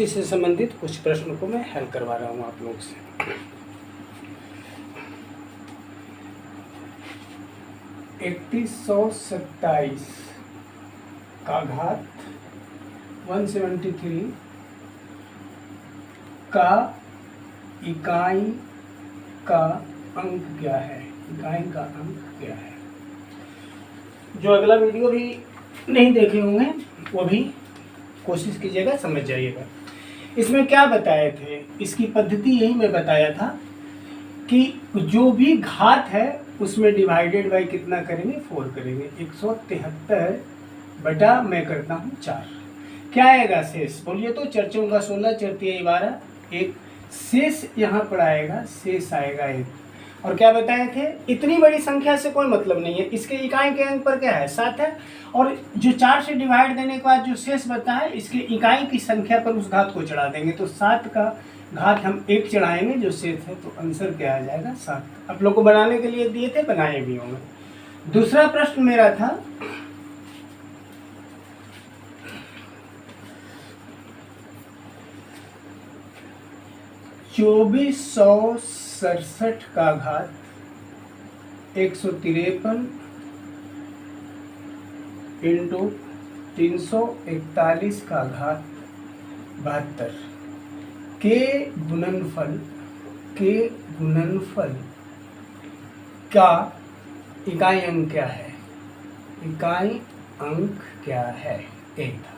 उसी से संबंधित कुछ प्रश्नों को मैं हल करवा रहा हूँ आप लोग से। (3127 का घात 173 का इकाई का अंक क्या है? इकाई का अंक क्या है? जो अगला वीडियो भी नहीं देखे होंगे वो भी कोशिश कीजिएगा, समझ जाइएगा। इसमें क्या बताए थे, इसकी पद्धति यही मैं बताया था कि जो भी घात है उसमें डिवाइडेड बाई कितना करेंगे, 4 करेंगे। 173 बटा मैं करता हूँ 4, क्या आएगा शेष? बोलिए तो। 4 चौका 16, 4 तिया 12, एक शेष यहाँ पर आएगा, शेष आएगा 1। और क्या बताए थे, इतनी बड़ी संख्या से कोई मतलब नहीं है, इसके इकाई के अंक पर क्या है, 7 है। और जो 4 से डिवाइड देने के बाद जो शेष बचा है, इसके इकाई की संख्या पर उस घात को चढ़ा देंगे। तो 7 का घात हम 1 चढ़ाएंगे, जो शेष है, तो आंसर क्या आ जाएगा, 7। आप लोग को बनाने के लिए दिए थे, बनाए भी होंगे। दूसरा प्रश्न मेरा था 2467 का घात 153 इंटू 341 का घात 72 के गुणनफल का इकाई अंक क्या है? इकाई अंक क्या है? एक था।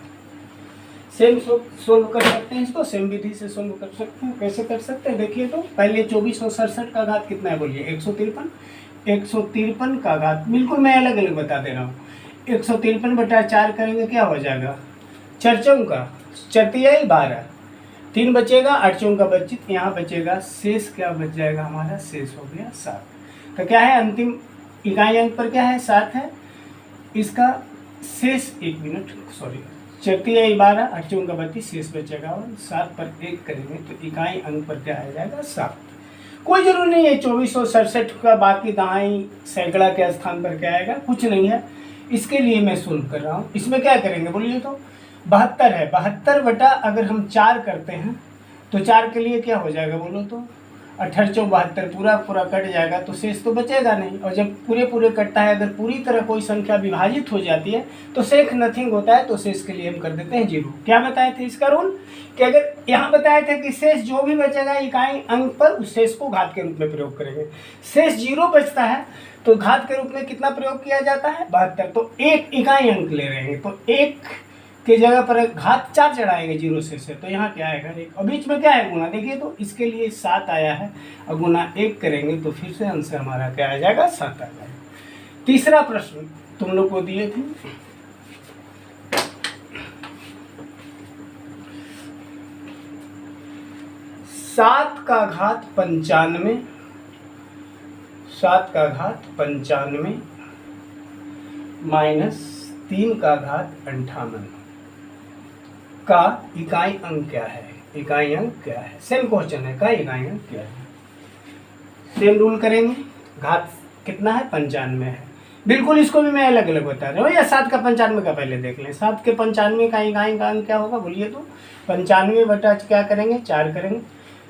सेम सोल्व कर सकते हैं इसको, सेम विधि से सोल्व कर सकते हैं। कैसे कर सकते हैं देखिए तो। पहले 2467 का घात कितना है बोलिए, 153। 153 का घात बिल्कुल मैं अलग अलग बता दे रहा हूँ। 153 बटा 4 करेंगे, क्या हो जाएगा, 4 चौका 4 तिया 12, 3 बचेगा, 8 चौका 25, यहाँ बचेगा शेष, क्या बच जाएगा हमारा, शेष हो गया 7। तो क्या है, अंतिम इकाई अंक पर क्या है, 7 है। इसका शेष 1 मिनट, सॉरी, 4 तिया 12, 8 चौका 25, शेष बचेगा, और 7 पर 1 करेंगे तो इकाई अंक पर क्या आ जाएगा, 7। कोई जरूरी नहीं है 2467 का बाकी दाई सैकड़ा के स्थान पर क्या आएगा, कुछ नहीं है। इसके लिए मैं सोल्व कर रहा हूँ। इसमें क्या करेंगे बोलिए तो, 72 है, 72 बटा अगर हम 4 करते हैं तो 4 के लिए क्या हो जाएगा बोलो तो, 18 चौक 72, पूरा पूरा कट जाएगा तो शेष तो बचेगा नहीं। और जब पूरे पूरे कटता है, अगर पूरी तरह कोई संख्या विभाजित हो जाती है तो शेष नथिंग होता है, तो शेष के लिए हम कर देते हैं 0। क्या बताए थे इसका रूल, कि अगर यहाँ बताए थे कि शेष जो भी बचेगा इकाई अंक पर, उस शेष को घात के रूप में प्रयोग करेंगे। शेष 0 बचता है तो घात के रूप में कितना प्रयोग किया जाता है, 72। तो 1 इकाई अंक ले रहे हैं, तो 1 की जगह पर घात 4 चढ़ाएंगे 0 से, तो यहाँ क्या आएगा 1। और बीच में क्या है, गुना। देखिए तो इसके लिए 7 आया है, और गुना 1 करेंगे तो फिर से आंसर हमारा क्या आ जाएगा, 7 आ जाएगा। तीसरा प्रश्न तुम लोग को दिए थे, सात का घात 95, 7 का घात 95 माइनस 3 का घात 58 का इकाई अंक क्या है? इकाई अंक क्या है? सेम क्वेश्चन है, का इकाई अंक क्या है? सेम रूल करेंगे। घात कितना है, 95 है, बिल्कुल इसको भी मैं अलग अलग बता रहा हूँ। या 7 का 95 का पहले देख लें। 7 के 95 का इकाई का अंक क्या होगा बोलिए तो, 95 बटा क्या करेंगे, 4 करेंगे।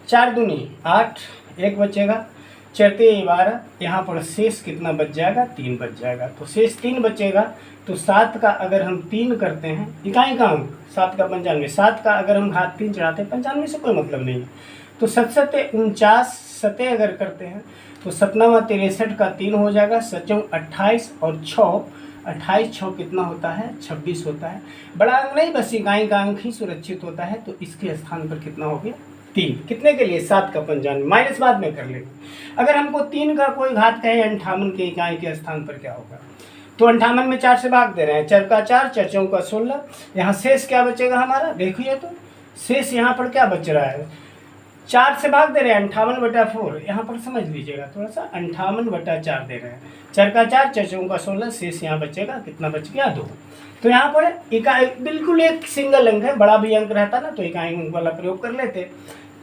4 दूनी 8, 1 बचेगा, 4 तिया 12, यहाँ पर शेष कितना बच जाएगा, 3 बच जाएगा। तो शेष 3 बचेगा, तो 7 का अगर हम 3 करते हैं, इकाई का अंक 7 का 95, 7 का अगर हम घात 3 चढ़ाते हैं, 95 से कोई मतलब नहीं है। तो 7 सते 49, सते अगर करते हैं तो 7 63 का 3 हो जाएगा, 7 28 और 6, 28 6 कितना होता है, 26 होता है। बड़ा अंक नहीं, बस इकाई का अंक ही सुरक्षित होता है। तो इसके स्थान पर कितना हो गया, 3। कितने के लिए, 7 का 95, माइनस बाद में कर लेंगे। अगर हमको 3 का कोई घात कहे 58 के इकाई के स्थान पर क्या होगा, तो 58 में 4 से भाग दे रहे हैं, 4 का 4, 4 चौका 16, यहाँ शेष क्या बचेगा हमारा, देखिए तो शेष यहाँ पर क्या बच रहा है, 4 से भाग दे रहे हैं, 58 बटा 4, यहाँ पर समझ लीजिएगा थोड़ा सा, 58 बटा 4 दे रहे हैं, 4 का 4, 4 चौका 16, शेष यहाँ बचेगा, कितना बच गया, 2। तो यहाँ पर इकाई बिल्कुल एक सिंगल अंक है, बड़ा भी अंक रहता ना तो इकाई अंक वाला प्रयोग कर लेते।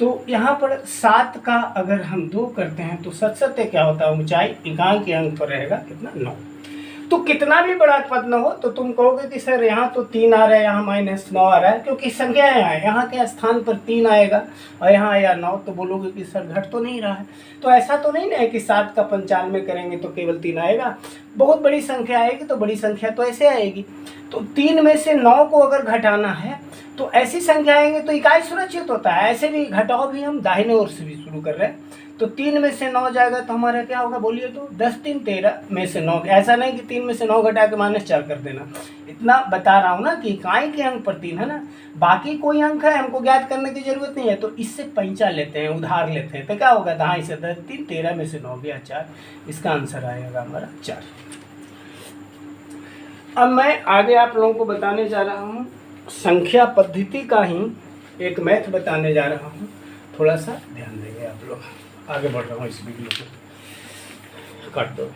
तो यहाँ पर 7 का अगर हम 2 करते हैं तो 7 क्या होता है, ऊंचाई इकाई के अंक पर रहेगा कितना, 9। तो कितना भी बड़ा पद न हो तो तुम कहोगे कि सर यहाँ तो 3 आ रहा है, यहाँ -9 आ रहा है, क्योंकि संख्या यहाँ है, यहाँ के स्थान पर 3 आएगा और यहाँ आया 9, तो बोलोगे कि सर घट तो नहीं रहा है। तो ऐसा तो नहीं ना है कि 7 का 95 करेंगे तो केवल 3 आएगा, बहुत बड़ी संख्या आएगी तो बड़ी संख्या तो ऐसे आएगी। तो 3 में से 9 को अगर घटाना है तो ऐसी संख्या आएंगे तो इकाई सुरक्षित होता है। ऐसे भी घटाओ भी हम दाहिने ओर से भी शुरू कर रहे हैं, तो 3 में से 9 जाएगा तो हमारा क्या होगा बोलिए तो 10 3 13 में से 9। ऐसा नहीं कि 3 में से 9 घटा के -4 कर देना, इतना बता रहा हूँ ना कि इकाई के अंक पर 3 है ना, बाकी कोई अंक है हमको ज्ञात करने की जरूरत नहीं है। तो इससे पैंचा लेते हैं, उधार लेते हैं, तो क्या होगा 2 से 10 3 13 में से 9 गया 4, इसका आंसर आएगा हमारा 4। अब मैं आगे आप लोगों को बताने जा रहा हूँ संख्या पद्धति का ही एक मैथ बताने जा रहा हूँ, थोड़ा सा ध्यान देंगे आप लोग। आगे बढ़ रहा हूँ, इस वीडियो को काट दो।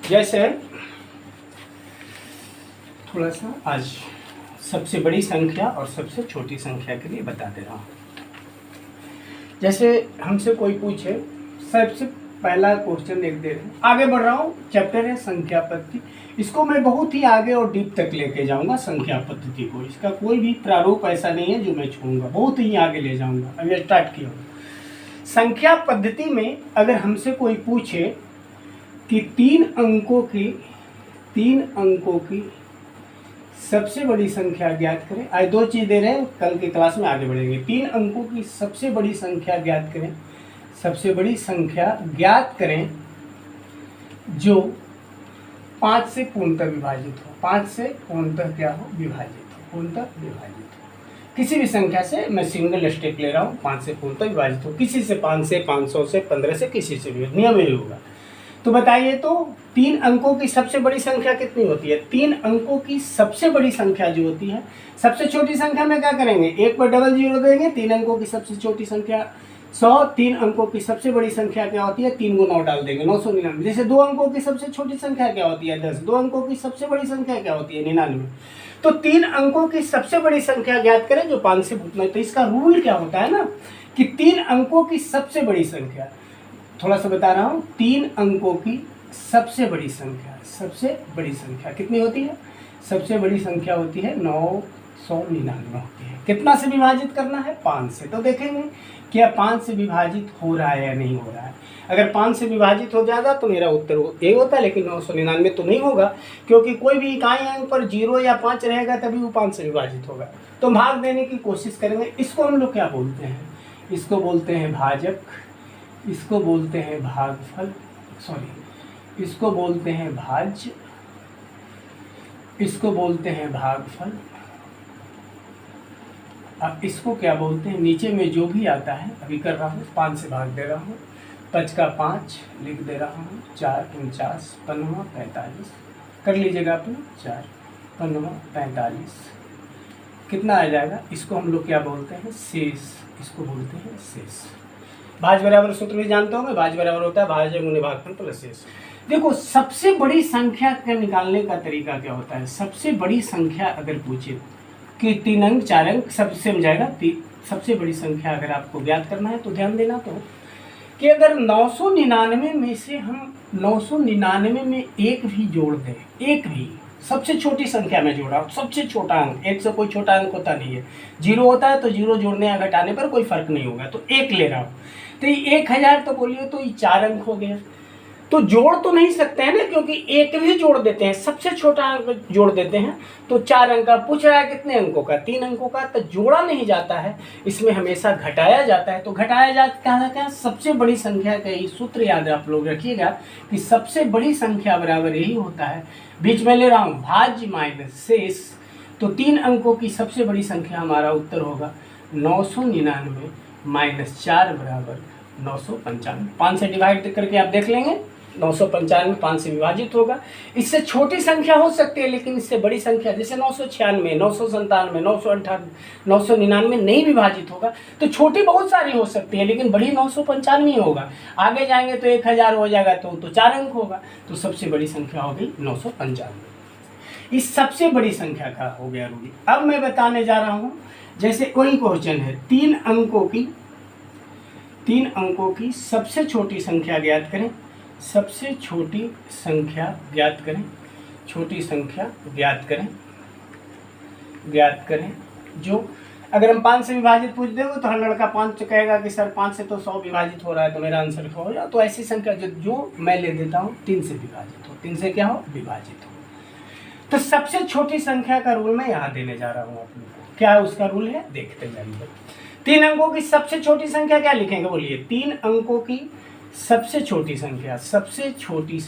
जैसे थोड़ा सा आज सबसे बड़ी संख्या और सबसे छोटी संख्या के लिए बता दे रहा हूँ। जैसे हमसे कोई पूछे, सबसे पहला क्वेश्चन एक दे रहे हैं, आगे बढ़ रहा हूँ, चैप्टर है संख्या पद्धति, इसको मैं बहुत ही आगे और डीप तक लेके जाऊंगा संख्या पद्धति को। इसका कोई भी प्रारूप ऐसा नहीं है जो मैं छूंगा, बहुत ही आगे ले जाऊंगा। अभी स्टार्ट किया संख्या पद्धति में अगर हमसे कोई पूछे कि 3 अंकों की सबसे बड़ी संख्या ज्ञात करें, आज 2 चीज़ दे रहे हैं, कल की क्लास में आगे बढ़ेंगे। 3 अंकों की सबसे बड़ी संख्या ज्ञात करें, सबसे बड़ी संख्या ज्ञात करें जो 5 से पूर्णतः विभाजित हो, 5 से पूर्णतः क्या हो विभाजित हो, पूर्णतः विभाजित हो। किसी भी संख्या से, मैं सिंगल स्टेप ले रहा हूँ, 5 से पूर्णतः विभाजित हो, किसी से 5 से 500 से 15 से किसी से भी, नियम यही होगा। तो बताइए तो 3 अंकों की सबसे बड़ी संख्या कितनी होती है? 3 अंकों की सबसे बड़ी संख्या जो होती है, सबसे छोटी संख्या में क्या करेंगे, 1 पर डबल जीरो देंगे। 3 अंकों की सबसे छोटी संख्या 100, 3 अंकों की सबसे बड़ी संख्या क्या होती है, 3 को 9 डाल देंगे, 999। जैसे 2 अंकों की सबसे छोटी संख्या क्या होती है, 10। 2 अंकों की सबसे बड़ी संख्या क्या होती है, 99। तो 3 अंकों की सबसे बड़ी संख्या ज्ञात करें जो 5 से पूर्णतः। तो इसका रूल क्या होता है ना कि 3 अंकों की सबसे बड़ी संख्या, थोड़ा सा बता रहा हूँ, 3 अंकों की सबसे बड़ी संख्या कितनी होती है? सबसे बड़ी संख्या होती है 999 होती है। कितना से विभाजित करना है? 5 से। तो देखेंगे क्या 5 से विभाजित हो रहा है या नहीं हो रहा है। अगर 5 से विभाजित हो जाएगा तो मेरा उत्तर ए होता है, लेकिन 999 तो नहीं होगा, क्योंकि कोई भी इकाई अंक पर 0 या 5 रहेगा तभी वो 5 से विभाजित होगा। तो भाग देने की कोशिश करेंगे। इसको हम लोग क्या बोलते हैं? इसको बोलते हैं भाजक, इसको बोलते हैं भागफल, इसको बोलते हैं भाज्य, इसको बोलते हैं भागफल। अब इसको क्या बोलते हैं? नीचे में जो भी आता है अभी कर रहा हूँ, 5 से भाग दे रहा हूँ, 5 का 5 लिख दे रहा हूँ, 4 49 15 45 कर लीजिएगा अपना, 4 15 45 कितना आ जाएगा? इसको हम लोग क्या बोलते हैं? शेष। इसको बोलते हैं शेष। भाज बराबर सूत्र भी जानते होंगे, भाज बराबर होता है भाज्य गुणे भागफल प्लस शेष। देखो सबसे बड़ी संख्या का निकालने का तरीका क्या होता है? सबसे बड़ी संख्या अगर पूछे कि 3 अंक 4 अंक सब सेम जाएगा। सबसे बड़ी संख्या अगर आपको ज्ञात करना है तो ध्यान देना तो कि अगर 999 में से हम 999 में एक भी जोड़ दें, एक भी सबसे छोटी संख्या में जोड़ा, सबसे छोटा अंक, एक से कोई छोटा अंक होता नहीं है, 0 होता है तो 0 जोड़ने या घटाने पर कोई फर्क नहीं होगा, तो 1 ले रहा हूँ, तो ये 1000 तो बोलिए तो ये 4 अंक हो गया। तो जोड़ तो नहीं सकते हैं ना, क्योंकि एक भी जोड़ देते हैं, सबसे छोटा अंक जोड़ देते हैं तो 4 अंक का। पूछ रहा है कितने अंकों का? 3 अंकों का। तो जोड़ा नहीं जाता है, इसमें हमेशा घटाया जाता है। तो घटाया जाता है सबसे बड़ी संख्या का ही सूत्र याद आप लोग रखिएगा कि सबसे बड़ी संख्या बराबर यही होता है, बीच में ले रहा हूँ भाज्य माइनस शेष। तो 3 अंकों की सबसे बड़ी संख्या हमारा उत्तर होगा 999 माइनस 4 बराबर 995। 5 से डिवाइड करके आप देख लेंगे, 995 5 से विभाजित होगा। इससे छोटी संख्या हो सकती है, लेकिन इससे बड़ी संख्या जैसे 996 997 998 999 नहीं विभाजित होगा। तो छोटी बहुत सारी हो सकती है, लेकिन बड़ी 995 होगा। आगे जाएंगे तो 1000 हो जाएगा, तो 4 अंक होगा। तो सबसे बड़ी संख्या होगी 995। इस सबसे बड़ी संख्या का हो गया रूल। अब मैं बताने जा रहा हूँ, जैसे कोई क्वेश्चन है, 3 अंकों की सबसे छोटी संख्या ज्ञात करें, सबसे छोटी संख्या ज्ञात करें, छोटी संख्या ज्ञात करें जो अगर हम 5 से विभाजित पूछ देंगे तो हर लड़का 5 कहेगा कि सर 5 से तो 100 विभाजित हो रहा है, तो मेरा आंसर क्या हो जाए। तो ऐसी संख्या जो मैं ले देता हूँ 3 से विभाजित हो, 3 से क्या हो, विभाजित हो। तो सबसे छोटी संख्या का रूल मैं यहाँ देने जा रहा हूँ आप लोगों को। क्या उसका रूल है देखते हैं हम लोग। 3 अंकों की सबसे छोटी संख्या क्या लिखेंगे बोलिए। 3 अंकों की सबसे छोटी संख्या, छोटी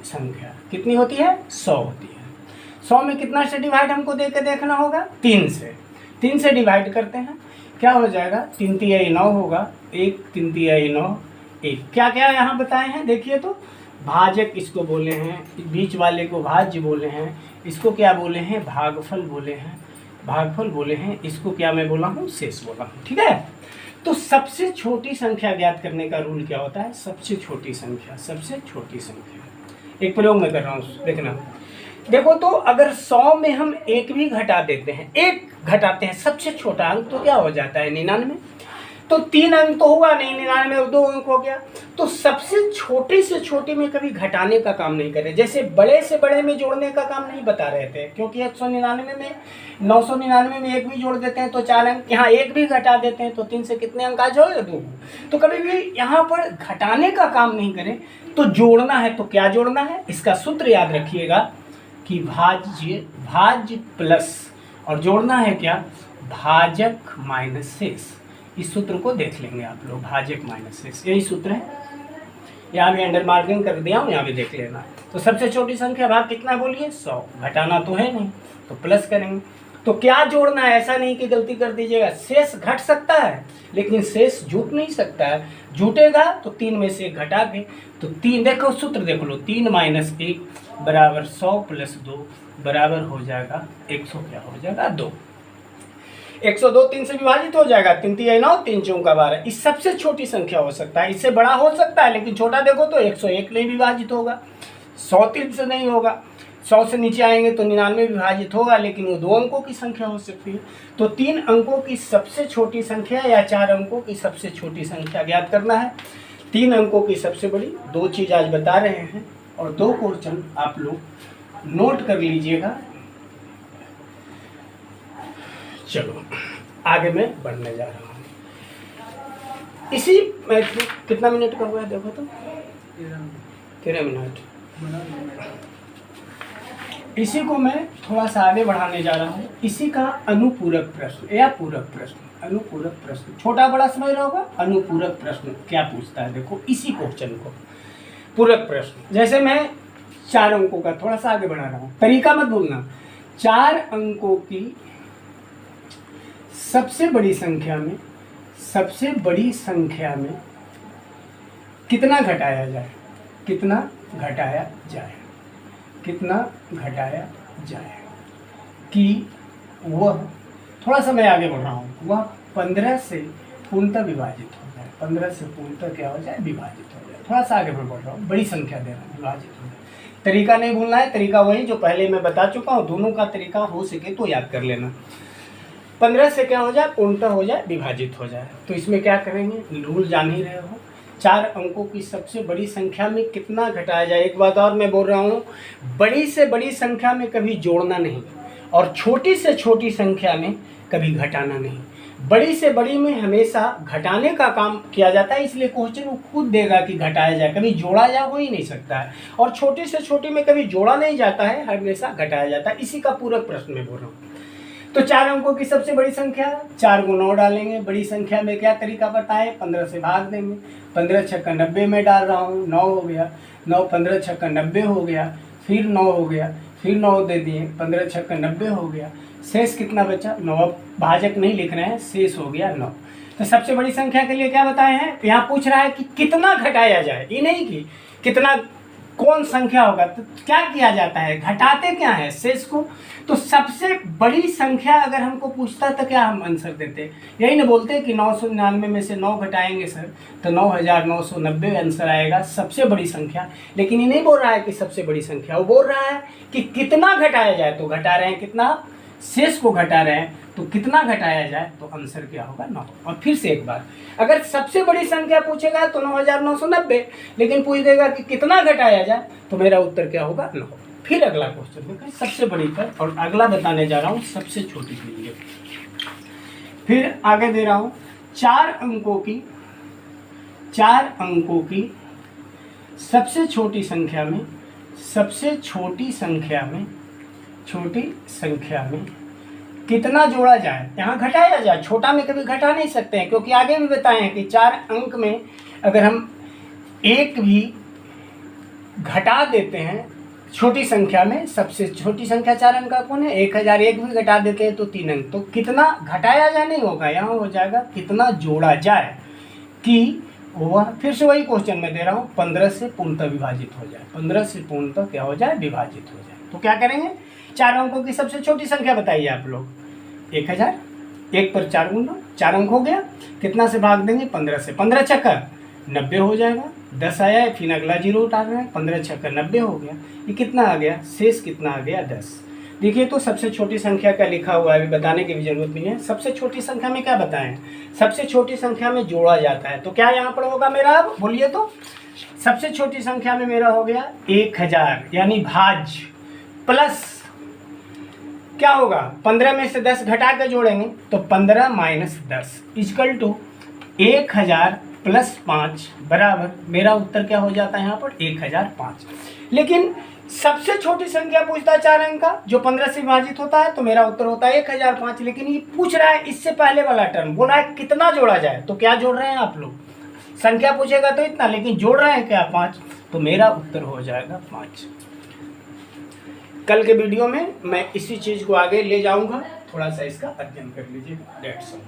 संख्या कितनी होती है, 100 होती है। 100 में कितना से डिवाइड हमको दे के देखना होगा, 3 से। 3 से डिवाइड करते हैं, क्या हो जाएगा, 3 तिहाई 9 होगा, 1 3 तिहाई 9 1। क्या क्या यहाँ बताए हैं देखिए तो, भाजक इसको बोले हैं, बीच वाले को भाज्य बोले हैं, इसको क्या बोले हैं, भागफल बोले हैं, इसको क्या मैं बोला हूँ, शेष बोला हूँ। ठीक है, तो सबसे छोटी संख्या ज्ञात करने का रूल क्या होता है, सबसे छोटी संख्या। एक प्रयोग में कर रहा हूँ, देखना। देखो तो अगर 100 में हम 1 भी घटा देते हैं, 1 घटाते हैं सबसे छोटा अंक, तो क्या हो जाता है 99। तो 3 अंक तो हुआ नहीं, 99 में 2 अंक हो गया। तो सबसे छोटी से छोटी में कभी घटाने का काम नहीं करें, जैसे बड़े से बड़े में जोड़ने का काम नहीं बता रहे थे, क्योंकि 199 में 999 में 1 भी जोड़ देते हैं तो 4 अंक, यहाँ 1 भी घटा देते हैं तो 3 से कितने अंक आ जाओगे, 2। तो कभी भी यहाँ पर घटाने का काम नहीं करें, तो जोड़ना है तो क्या जोड़ना है, इसका सूत्र याद रखिएगा कि भाज्य प्लस, और जोड़ना है क्या, भाजक माइनस शेष। इस सूत्र को देख लेंगे आप लोग, भाजक माइनस शेष, यही सूत्र है। यहाँ भी अंडर मार्किंग कर दिया हूँ, यहाँ भी देख लेना। तो सबसे छोटी संख्या भाग कितना बोलिए, 100। घटाना तो है नहीं तो प्लस करेंगे। तो क्या जोड़ना है, ऐसा नहीं कि गलती कर दीजिएगा। शेष घट सकता है लेकिन शेष जुट नहीं सकता है। जुटेगा तो 3 में से घटा के, तो 3 देखो सूत्र देख लो, 3 - 1 बराबर 100 + 2 बराबर हो जाएगा 100, क्या हो जाएगा 2। 102 3 से विभाजित हो जाएगा, 3 तिहाई 9 3 चौका 12। इस सबसे छोटी संख्या हो सकता है, इससे बड़ा हो सकता है, लेकिन छोटा देखो तो 101 नहीं विभाजित होगा, 100 3 से नहीं होगा, 100 से नीचे आएंगे तो 99 विभाजित होगा, लेकिन वो 2 अंकों की संख्या हो सकती है। तो 3 अंकों की सबसे छोटी संख्या या 4 अंकों की सबसे छोटी संख्या ज्ञात करना है। 3 अंकों की सबसे बड़ी, 2 चीज़ आज बता रहे हैं और 2 क्वेश्चन आप लोग नोट कर लीजिएगा। चलो आगे मैं बढ़ने जा रहा हूँ। इसी में कितना मिनट का हुआ है देखो तो, 13 मिनट। इसी को मैं थोड़ा सा आगे बढ़ाने जा रहा हूँ। इसी का अनुपूरक प्रश्न या पूरक प्रश्न, अनुपूरक प्रश्न, छोटा बड़ा समझ रहा होगा। अनुपूरक प्रश्न क्या पूछता है देखो, इसी क्वेश्चन को पूरक प्रश्न। जैसे मैं 4 अंकों का थोड़ा सा आगे बढ़ा रहा हूँ, तरीका मत भूलना। 4 अंकों की सबसे बड़ी संख्या में कितना घटाया जाए, कि वह, थोड़ा सा मैं आगे बढ़ रहा हूँ, वह 15 से पूर्णतः विभाजित हो जाए। 15 से पूर्णतः क्या हो जाए, विभाजित हो जाए। थोड़ा सा आगे बढ़ रहा हूँ, बड़ी संख्या दे रहा हूँ, विभाजित हो जाए। तरीका नहीं भूलना है, तरीका वही जो पहले मैं बता चुका हूँ। दोनों का तरीका हो सके तो याद कर लेना। 15 से क्या हो जाए, पूर्णतः हो जाए, विभाजित हो जाए। तो इसमें क्या करेंगे, रूल जान ही रहे हो। 4 अंकों की सबसे बड़ी संख्या में कितना घटाया जाए। एक बात और मैं बोल रहा हूँ, बड़ी से बड़ी संख्या में कभी जोड़ना नहीं और छोटी से छोटी संख्या में कभी घटाना नहीं। बड़ी से बड़ी में हमेशा घटाने का काम किया जाता है, इसलिए क्वेश्चन वो खुद देगा कि घटाया जाए, कभी जोड़ा जा हो ही नहीं सकता है। और छोटी से छोटी में कभी जोड़ा नहीं जाता है, हमेशा घटाया जाता है। इसी का पूरक प्रश्न में बोल रहा हूँ। तो 4 अंकों की सबसे बड़ी संख्या, 4 को 9 डालेंगे। बड़ी संख्या में क्या तरीका बताए, 15 से भाग देंगे। 15 छक्का 90 में डाल रहा हूँ, 9 हो गया। 9 15 छक्का 90 हो गया, फिर 9 हो गया, फिर 9 दे दिए, 15 छक्का 90 हो गया। शेष कितना बचा, 9। भाजक नहीं लिख रहे हैं, शेष हो गया 9। तो सबसे बड़ी संख्या के लिए क्या बताए हैं, यहाँ पूछ रहा है कि कितना घटाया जाए, ये नहीं कि कितना कौन संख्या होगा, तो क्या किया जाता है, घटाते क्या है शेष को। तो सबसे बड़ी संख्या अगर हमको पूछता तो क्या हम आंसर देते, यही ना बोलते कि 999 में से 9 घटाएंगे सर तो 9990 आंसर आएगा, सबसे बड़ी संख्या। लेकिन ये नहीं बोल रहा है कि सबसे बड़ी संख्या, वो बोल रहा है कि कितना घटाया जाए। तो घटा रहे हैं कितना, शेष को घटा रहे हैं, तो कितना घटाया जाए, तो आंसर क्या होगा 9। और फिर से एक बार, अगर सबसे बड़ी संख्या पूछेगा तो 9990, लेकिन पूछ देगा कि कितना घटाया जाए, तो मेरा उत्तर क्या होगा 9। फिर अगला क्वेश्चन देखो, सबसे बड़ी पर, और अगला बताने जा रहा हूँ सबसे छोटी के लिए। फिर आगे दे रहा हूँ 4 अंकों की सबसे छोटी संख्या में कितना जोड़ा जाए। यहाँ घटाया जाए, छोटा में कभी घटा नहीं सकते हैं, क्योंकि आगे भी बताए हैं कि 4 अंक में अगर हम एक भी घटा देते हैं छोटी संख्या में, सबसे छोटी संख्या 4 अंक का कौन है, 1001 भी घटा देते हैं तो 3 अंक। तो कितना घटाया जाए नहीं होगा, यहाँ हो जाएगा कितना जोड़ा जाए, कि वह फिर से वही क्वेश्चन में दे रहा हूँ 15 से पूर्णतः विभाजित हो जाए, 15 से पूर्णतः क्या हो जाए, विभाजित हो जाए। तो क्या करेंगे, 4 अंकों की सबसे छोटी संख्या बताइए आप लोग, 1000, 1 पर 4 गुना, 4 अंक हो गया, कितना से भाग देंगे, 15 से, 15 छक्का 90 हो जाएगा, 10 आया है, फिर अगला 0 उतार रहे हैं, 15 छक्का 90 हो गया। ये कितना आ गया, शेष कितना आ गया 10। देखिए तो सबसे छोटी संख्या का लिखा हुआ है, अभी बताने की भी जरूरत नहीं है। सबसे छोटी संख्या में क्या बताएं, सबसे छोटी संख्या में जोड़ा जाता है। तो क्या यहाँ पर होगा मेरा, अब बोलिए तो, सबसे छोटी संख्या में मेरा हो गया 1000, यानी भाज्य, प्लस क्या होगा, 15 में से 10 घटा के जोड़ेंगे तो 15 माइनस 10 इक्वल टू 1000 प्लस 5 बराबर, मेरा उत्तर क्या हो जाता है यहाँ पर 1005। लेकिन सबसे छोटी संख्या पूछता है 4 अंक का, जो 15 से विभाजित होता है, तो मेरा उत्तर होता है 1005। लेकिन ये पूछ रहा है इससे पहले वाला टर्म, बोल रहा है कितना जोड़ा जाए। तो क्या जोड़ रहे हैं आप लोग, संख्या पूछेगा तो इतना, लेकिन जोड़ रहे हैं क्या 5, तो मेरा उत्तर हो जाएगा 5। कल के वीडियो में मैं इसी चीज़ को आगे ले जाऊंगा, थोड़ा सा इसका अध्ययन कर लीजिए। That's all.